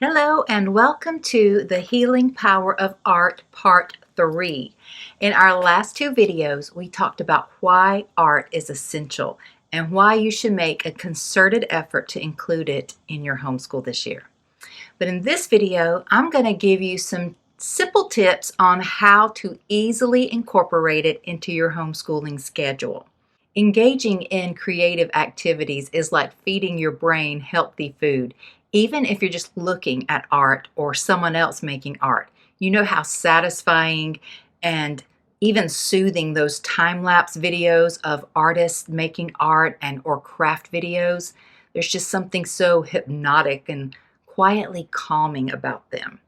Hello and welcome to the Healing Power of Art Part 3. In our last two videos, we talked about why art is essential and why you should make a concerted effort to include it in your homeschool this year. But in this video, I'm going to give you some simple tips on how to easily incorporate it into your homeschooling schedule. Engaging in creative activities is like feeding your brain healthy food. Even if you're just looking at art or someone else making art, you know how satisfying and even soothing those time-lapse videos of artists making art and or craft videos. There's just something so hypnotic and quietly calming about them.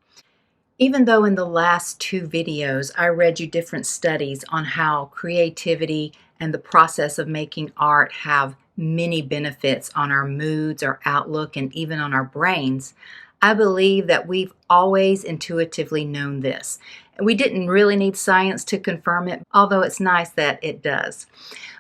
Even though in the last two videos I read you different studies on how creativity and the process of making art have many benefits on our moods, our outlook, and even on our brains, I believe that we've always intuitively known this. And we didn't really need science to confirm it, although it's nice that it does.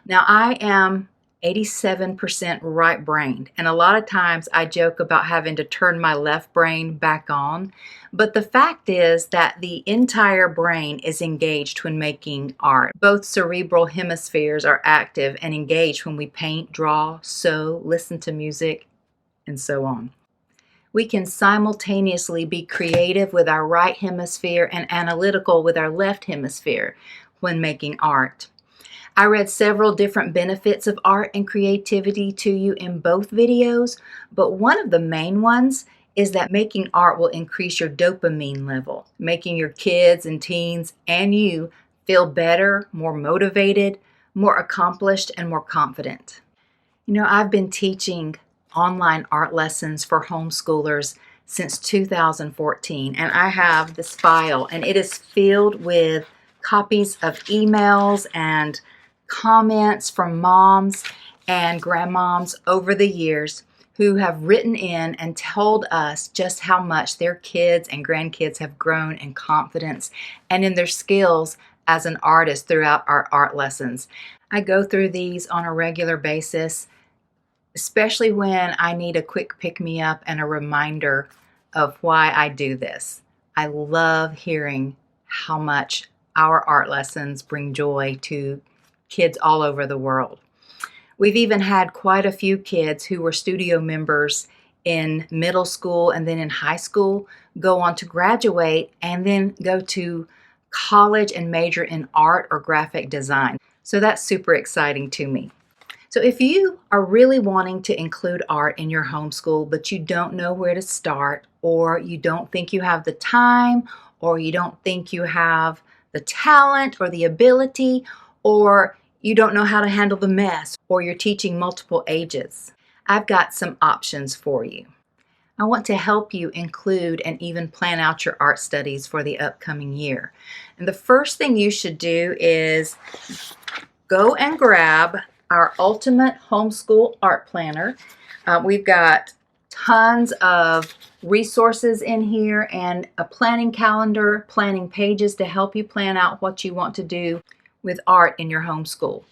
Now, I am 87% right-brained, and a lot of times I joke about having to turn my left brain back on, but the fact is that the entire brain is engaged when making art. Both cerebral hemispheres are active and engaged when we paint, draw, sew, listen to music, and so on. We can simultaneously be creative with our right hemisphere and analytical with our left hemisphere when making art. I read several different benefits of art and creativity to you in both videos, but one of the main ones is that making art will increase your dopamine level, making your kids and teens and you feel better, more motivated, more accomplished, and more confident. You know, I've been teaching online art lessons for homeschoolers since 2014, and I have this file, and it is filled with copies of emails and comments from moms and grandmoms over the years who have written in and told us just how much their kids and grandkids have grown in confidence and in their skills as an artist throughout our art lessons. I go through these on a regular basis, especially when I need a quick pick-me-up and a reminder of why I do this. I love hearing how much our art lessons bring joy to kids all over the world. We've even had quite a few kids who were studio members in middle school and then in high school go on to graduate and then go to college and major in art or graphic design. So that's super exciting to me. So if you are really wanting to include art in your homeschool, but you don't know where to start, or you don't think you have the time, or you don't think you have the talent or the ability, or you don't know how to handle the mess, or you're teaching multiple ages, I've got some options for you. I want to help you include and even plan out your art studies for the upcoming year. And the first thing you should do is go and grab our Ultimate Homeschool Art Planner. We've got tons of resources in here and a planning calendar, planning pages to help you plan out what you want to do with art in your homeschool.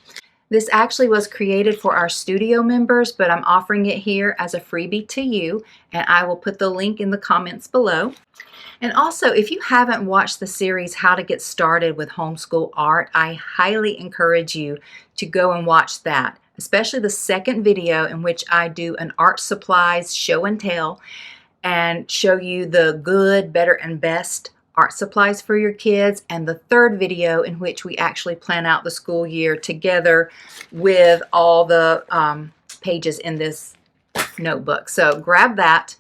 This actually was created for our studio members, but I'm offering it here as a freebie to you, and I will put the link in the comments below. And also, if you haven't watched the series How to Get Started with Homeschool Art, I highly encourage you to go and watch that, especially the second video in which I do an art supplies show and tell and show you the good, better, and best art supplies for your kids, and the third video in which we actually plan out the school year together with all the pages in this notebook. So grab that.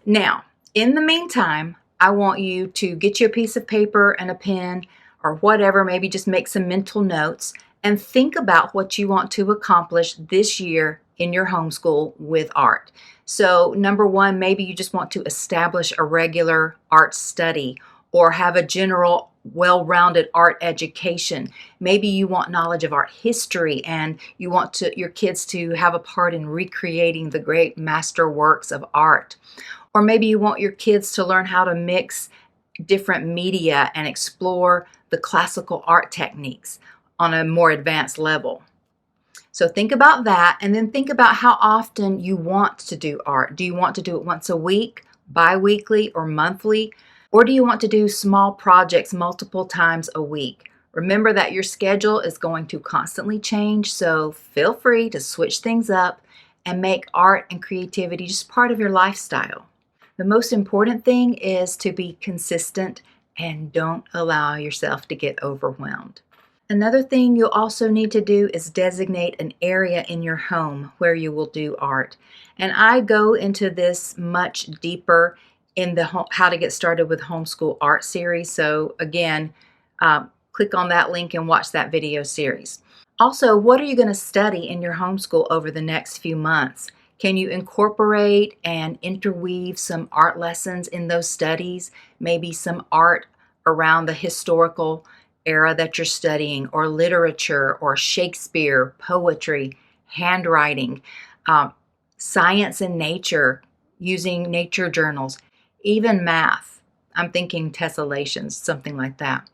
Now, in the meantime, I want you to get you a piece of paper and a pen or whatever, maybe just make some mental notes and think about what you want to accomplish this year in your homeschool with art. So number one, maybe you just want to establish a regular art study or have a general well-rounded art education. Maybe you want knowledge of art history and you want your kids to have a part in recreating the great master works of art. Or maybe you want your kids to learn how to mix different media and explore the classical art techniques on a more advanced level. So think about that, and then think about how often you want to do art. Do you want to do it once a week, bi-weekly or monthly? Or do you want to do small projects multiple times a week? Remember that your schedule is going to constantly change, so feel free to switch things up and make art and creativity just part of your lifestyle. The most important thing is to be consistent and don't allow yourself to get overwhelmed. Another thing you'll also need to do is designate an area in your home where you will do art. And I go into this much deeper in the How to Get Started with Homeschool Art series. So again, click on that link and watch that video series. Also, what are you going to study in your homeschool over the next few months? Can you incorporate and interweave some art lessons in those studies? Maybe some art around the historical era that you're studying, or literature, or Shakespeare, poetry, handwriting, science and nature, using nature journals, even math. I'm thinking tessellations, something like that.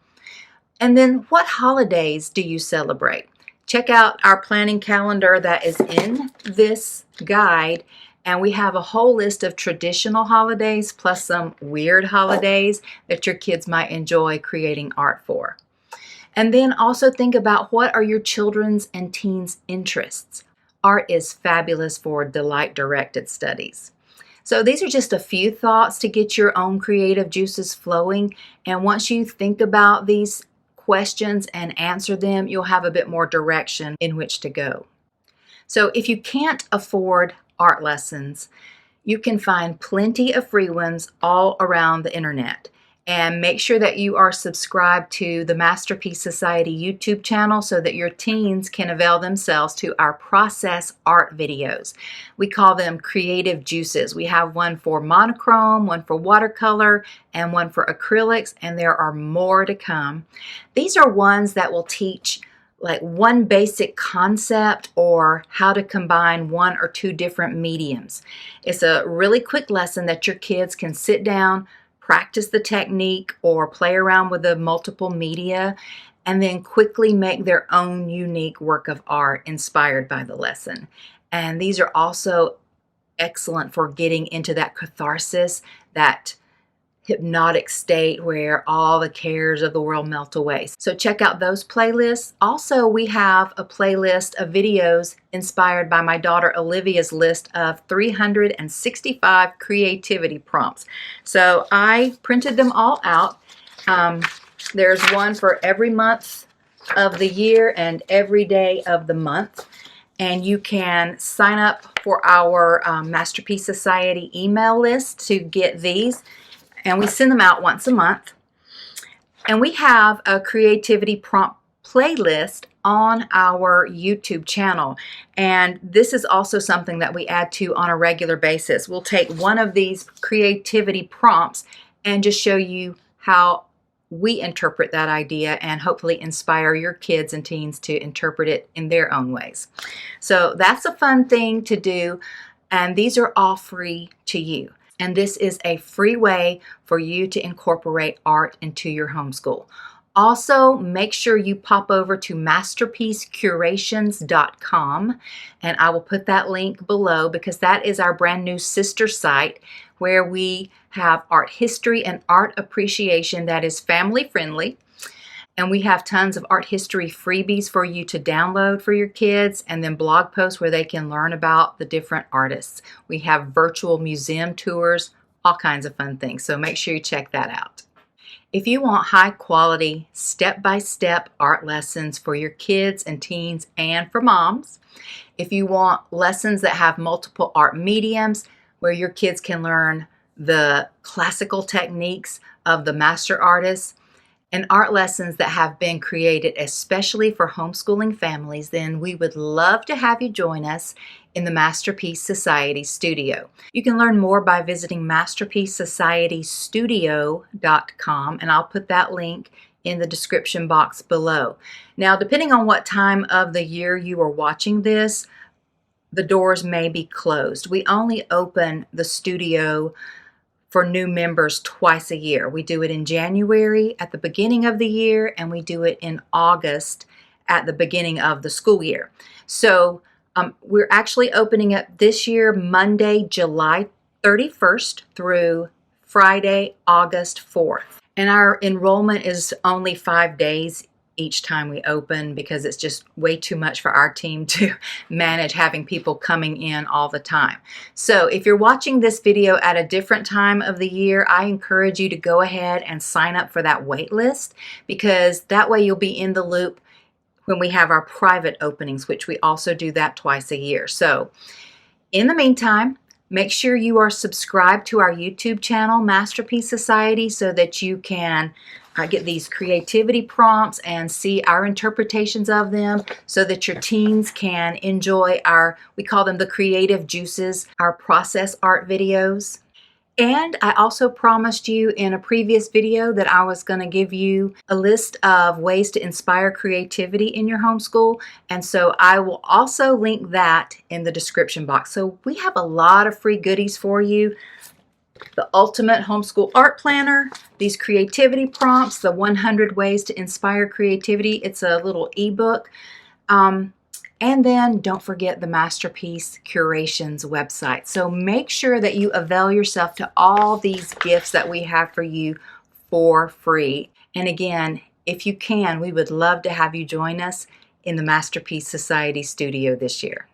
And then what holidays do you celebrate? Check out our planning calendar that is in this guide, and we have a whole list of traditional holidays plus some weird holidays that your kids might enjoy creating art for. And then also think about, what are your children's and teens' interests? Art is fabulous for delight-directed studies. So these are just a few thoughts to get your own creative juices flowing. And once you think about these questions and answer them, you'll have a bit more direction in which to go. So if you can't afford art lessons, you can find plenty of free ones all around the internet. And make sure that you are subscribed to the Masterpiece Society YouTube channel so that your teens can avail themselves to our process art videos. We call them creative juices. We have one for monochrome, one for watercolor, and one for acrylics, and there are more to come. These are ones that will teach like one basic concept or how to combine one or two different mediums. It's a really quick lesson that your kids can sit down, practice the technique, or play around with the multiple media, and then quickly make their own unique work of art inspired by the lesson. And these are also excellent for getting into that catharsis, that hypnotic state where all the cares of the world melt away. So check out those playlists. Also, we have a playlist of videos inspired by my daughter Olivia's list of 365 creativity prompts. So I printed them all out. There's one for every month of the year and every day of the month. And you can sign up for our Masterpiece Society email list to get these. And we send them out once a month. And we have a creativity prompt playlist on our YouTube channel. And this is also something that we add to on a regular basis. We'll take one of these creativity prompts and just show you how we interpret that idea and hopefully inspire your kids and teens to interpret it in their own ways. So that's a fun thing to do. And these are all free to you. And this is a free way for you to incorporate art into your homeschool. Also, make sure you pop over to masterpiececurations.com, and I will put that link below because that is our brand new sister site where we have art history and art appreciation that is family friendly. And we have tons of art history freebies for you to download for your kids, and then blog posts where they can learn about the different artists. We have virtual museum tours, all kinds of fun things. So make sure you check that out. If you want high quality, step-by-step art lessons for your kids and teens and for moms, if you want lessons that have multiple art mediums where your kids can learn the classical techniques of the master artists, and art lessons that have been created especially for homeschooling families, then we would love to have you join us in the Masterpiece Society studio. You can learn more by visiting masterpiecesocietystudio.com, and I'll put that link in the description box below. Now, depending on what time of the year you are watching this, the doors may be closed. We only open the studio for new members twice a year. We do it in January at the beginning of the year, and we do it in August at the beginning of the school year. So we're actually opening up this year Monday, July 31st through Friday, August 4th. And our enrollment is only 5 days each time we open because it's just way too much for our team to manage having people coming in all the time. So if you're watching this video at a different time of the year, I encourage you to go ahead and sign up for that wait list, because that way you'll be in the loop when we have our private openings, which we also do that twice a year. So in the meantime, make sure you are subscribed to our YouTube channel, Masterpiece Society, so that you can get these creativity prompts and see our interpretations of them, so that your teens can enjoy we call them the creative juices, our process art videos. And I also promised you in a previous video that I was going to give you a list of ways to inspire creativity in your homeschool. And so I will also link that in the description box. So we have a lot of free goodies for you. The Ultimate Homeschool Art Planner, these creativity prompts, the 100 Ways to Inspire Creativity. It's a little ebook. And then don't forget the Masterpiece Curations website. So make sure that you avail yourself to all these gifts that we have for you for free. And again, if you can, we would love to have you join us in the Masterpiece Society studio this year.